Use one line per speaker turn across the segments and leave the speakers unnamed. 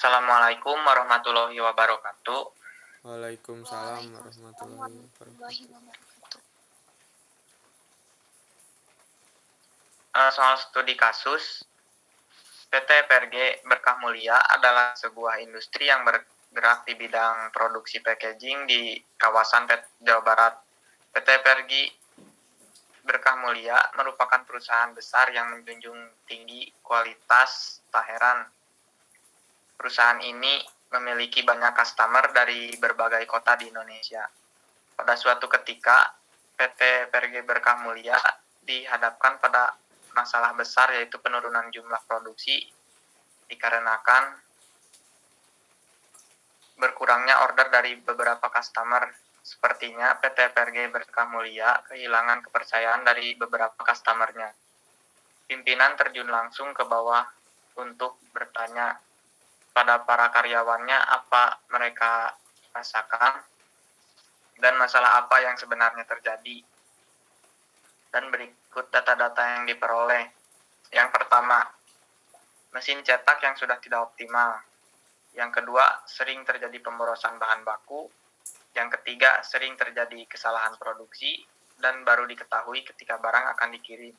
Assalamualaikum warahmatullahi wabarakatuh.
Waalaikumsalam
Waalaikumsalam
warahmatullahi
warahmatullahi
wabarakatuh.
wabarakatuh.
Soal studi kasus, PT PRG Berkah Mulia adalah sebuah industri yang bergerak di bidang produksi packaging di kawasan Jawa Barat. PT PRG Berkah Mulia merupakan perusahaan besar yang menjunjung tinggi kualitas. Tak heran, perusahaan ini memiliki banyak customer dari berbagai kota di Indonesia. Pada suatu ketika, PT PRG Berkah Mulia dihadapkan pada masalah besar, yaitu penurunan jumlah produksi dikarenakan berkurangnya order dari beberapa customer. Sepertinya PT PRG Berkah Mulia kehilangan kepercayaan dari beberapa customernya. Pimpinan terjun langsung ke bawah untuk bertanya pada para karyawannya apa mereka rasakan dan masalah apa yang sebenarnya terjadi. Dan berikut data-data yang diperoleh. Yang pertama, mesin cetak yang sudah tidak optimal. Yang kedua, sering terjadi pemborosan bahan baku. Yang ketiga, sering terjadi kesalahan produksi dan baru diketahui ketika barang akan dikirim.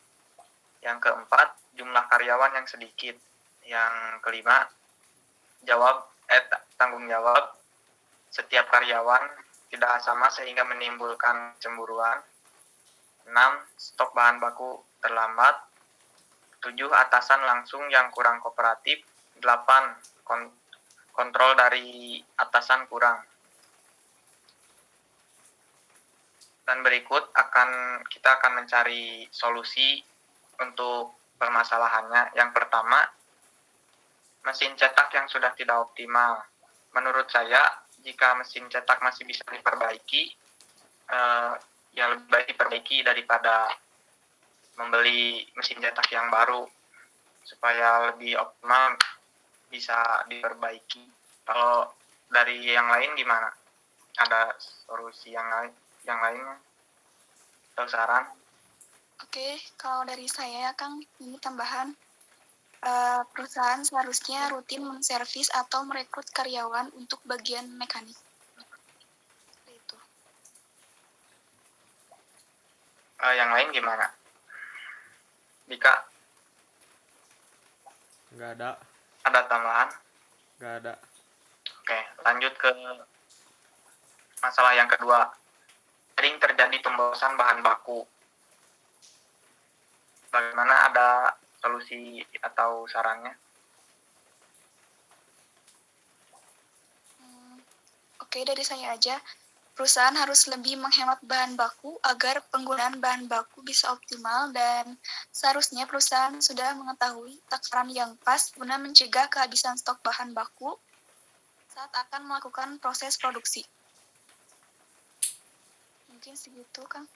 Yang keempat, jumlah karyawan yang sedikit. Yang kelima, tanggung jawab setiap karyawan tidak sama sehingga menimbulkan cemburuan. 6. Stok bahan baku terlambat. 7. Atasan langsung yang kurang kooperatif. 8. Kontrol dari atasan kurang. Dan berikut kita akan mencari solusi untuk permasalahannya. Yang pertama, mesin cetak yang sudah tidak optimal. Menurut saya, jika mesin cetak masih bisa diperbaiki, ya lebih baik diperbaiki daripada membeli mesin cetak yang baru, supaya lebih optimal bisa diperbaiki. Kalau dari yang lain gimana? Ada solusi yang lainnya atau saran?
Oke, kalau dari saya, Kang, ini tambahan. Perusahaan seharusnya rutin menservis atau merekrut karyawan untuk bagian mekanik. Itu.
Yang lain gimana? Dika?
Nggak ada.
Ada tambahan?
Nggak ada.
Oke, lanjut ke masalah yang kedua. Sering terjadi pemborosan bahan baku. Bagaimana, ada solusi atau sarannya?
Oke, dari saya aja. Perusahaan harus lebih menghemat bahan baku agar penggunaan bahan baku bisa optimal, dan seharusnya perusahaan sudah mengetahui takaran yang pas guna mencegah kehabisan stok bahan baku saat akan melakukan proses produksi. Mungkin segitu, Kang.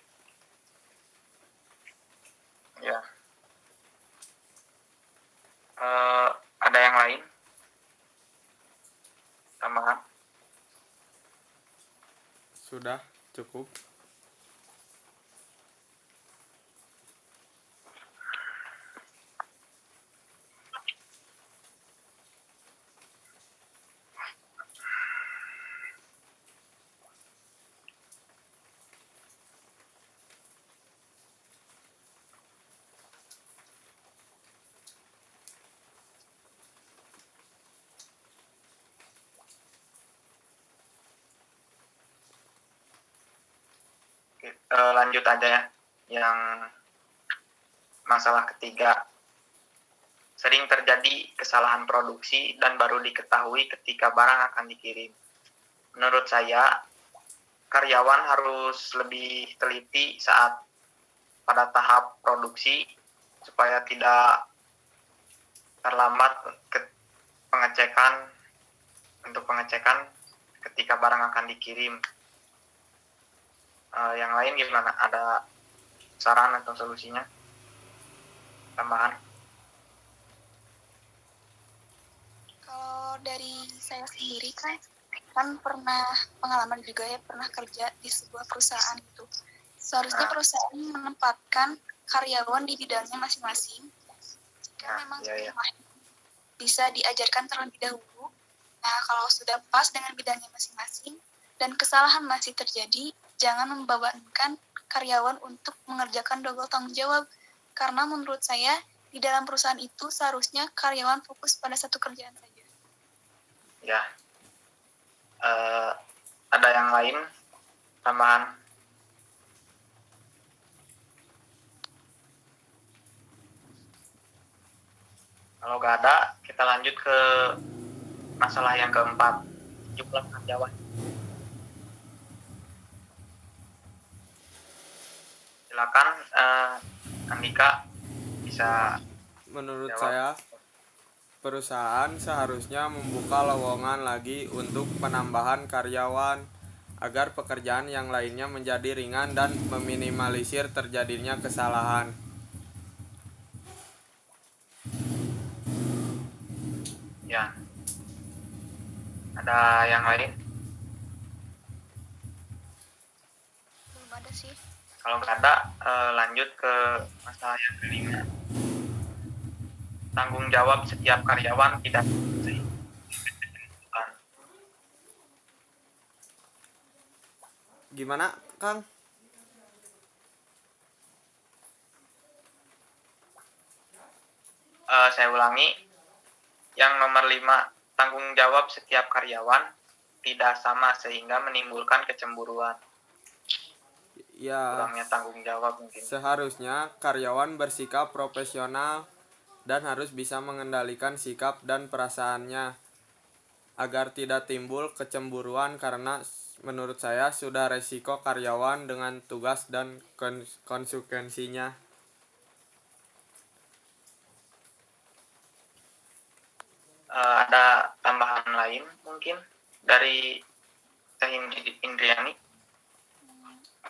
Ya. Ada yang lain? Tambahan?
Sudah cukup.
Lanjut aja ya. Yang masalah ketiga, sering terjadi kesalahan produksi dan baru diketahui ketika barang akan dikirim. Menurut saya, karyawan harus lebih teliti saat pada tahap produksi supaya tidak terlambat pengecekan ketika barang akan dikirim. Yang lain gimana? Ada saran atau solusinya? Tambahan?
Kalau dari saya sendiri, kan pernah pengalaman juga ya, pernah kerja di sebuah perusahaan itu. Seharusnya perusahaan menempatkan karyawan di bidangnya masing-masing. Jika memang bisa diajarkan terlebih dahulu Nah, kalau sudah pas dengan bidangnya masing-masing dan kesalahan masih terjadi, jangan membebankan karyawan untuk mengerjakan double tanggung jawab. Karena menurut saya, di dalam perusahaan itu seharusnya karyawan fokus pada satu kerjaan saja.
Ya, ada yang lain tambahan? Kalau nggak ada, kita lanjut ke masalah yang keempat, jumlah karyawan. Silakan, Andika bisa
Menurut
jawab.
saya, perusahaan seharusnya membuka lowongan lagi untuk penambahan karyawan agar pekerjaan yang lainnya menjadi ringan dan meminimalisir terjadinya kesalahan.
Ya, ada yang lain?
Belum ada sih.
Kalau nggak ada, lanjut ke masalah yang kelima. Tanggung jawab setiap karyawan tidak
Gimana, Kang?
Saya ulangi, yang nomor 5, tanggung jawab setiap karyawan tidak sama sehingga menimbulkan kecemburuan.
Ya,
Kurangnya tanggung jawab mungkin.
seharusnya karyawan bersikap profesional dan harus bisa mengendalikan sikap dan perasaannya agar tidak timbul kecemburuan karena menurut saya sudah resiko karyawan dengan tugas dan konsekuensinya.
Ada tambahan lain mungkin dari Teh Indriani?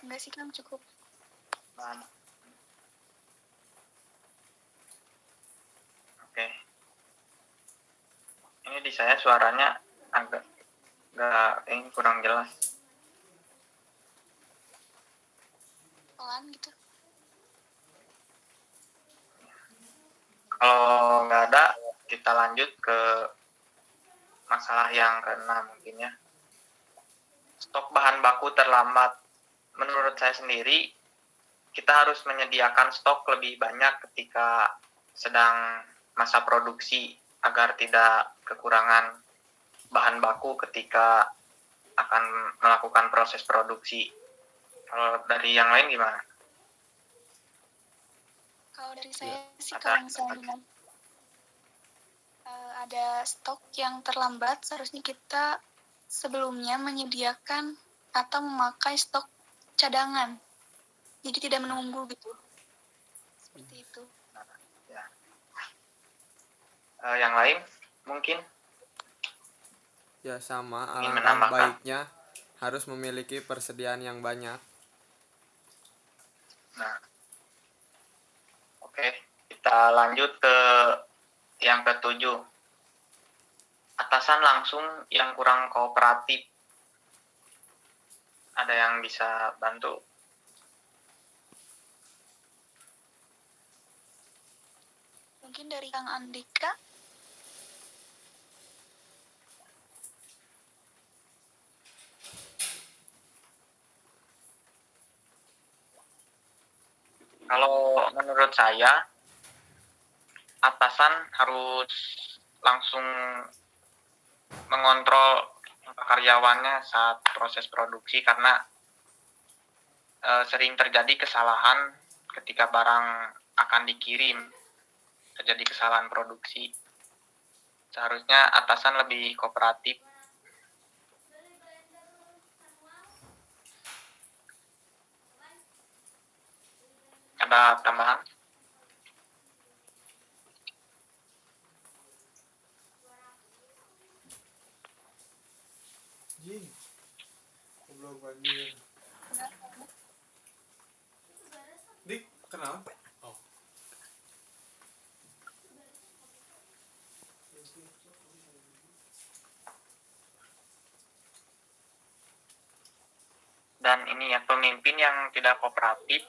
Enggak sih, Kang, cukup.
Oke. Ini di saya suaranya agak ini kurang jelas.
Pelan gitu.
Kalau nggak ada, kita lanjut ke masalah yang keenam mungkin ya. Stok bahan baku terlambat. Menurut saya sendiri, kita harus menyediakan stok lebih banyak ketika sedang masa produksi agar tidak kekurangan bahan baku ketika akan melakukan proses produksi. Kalau dari yang lain gimana?
Kalau dari saya sih,
ada-
kalau misalnya ada stok yang terlambat, seharusnya kita sebelumnya menyediakan atau memakai stok cadangan. Jadi tidak menunggu gitu. Seperti itu.
Ya. Yang lain mungkin?
Ya sama,
Ingin
alangkah
menambahkan?
baiknya harus memiliki persediaan yang banyak.
Nah, oke, kita lanjut ke yang ketujuh. Atasan langsung yang kurang kooperatif. Ada yang bisa bantu?
Mungkin dari Kang Andika.
Kalau menurut saya, atasan harus langsung mengontrol karyawannya saat proses produksi karena sering terjadi kesalahan ketika barang akan dikirim, terjadi kesalahan produksi. Seharusnya atasan lebih kooperatif. Ada tambahan?
Goblok banjir. Dik, kenapa? Oh.
Dan ini ya, pemimpin yang tidak kooperatif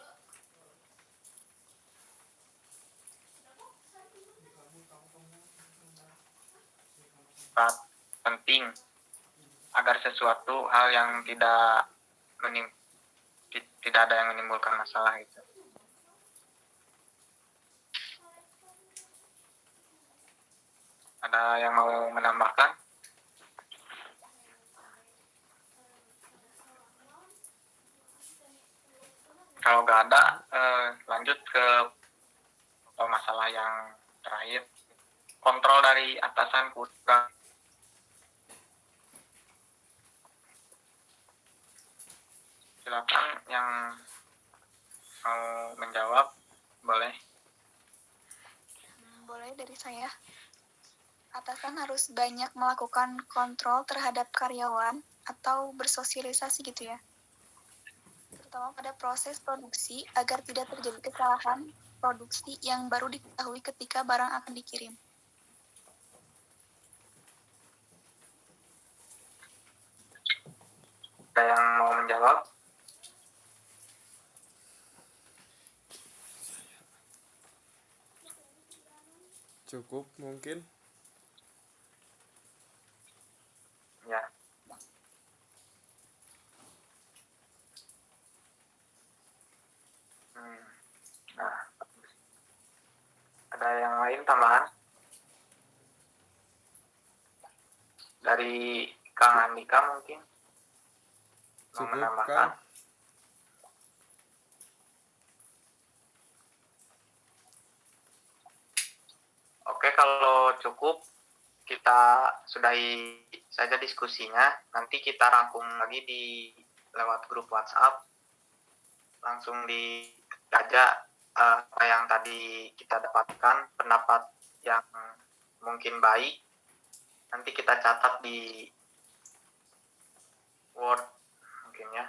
penting agar sesuatu hal yang tidak ada yang menimbulkan masalah gitu. Ada yang mau menambahkan? Kalau nggak ada, lanjut ke masalah yang terakhir. Kontrol dari atasan kurang. Silakan yang mau menjawab, boleh.
Boleh dari saya. Atasan harus banyak melakukan kontrol terhadap karyawan atau bersosialisasi gitu ya. Terutama pada proses produksi agar tidak terjadi kesalahan produksi yang baru diketahui ketika barang akan dikirim.
Ada yang mau menjawab?
Cukup mungkin.
Ya. Nah, ada yang lain tambahan? Dari Kang Andika mungkin? Mau
Cukup,
menambahkan?
Kang.
Oke, kalau cukup kita sudahi saja diskusinya. Nanti kita rangkum lagi lewat grup WhatsApp. Langsung aja apa yang tadi kita dapatkan, pendapat yang mungkin baik. Nanti kita catat di Word mungkin ya.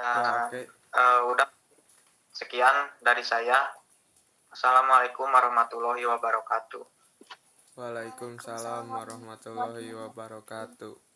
Ya, oke.
Udah sekian dari saya. Assalamualaikum warahmatullahi wabarakatuh.
Waalaikumsalam warahmatullahi wabarakatuh.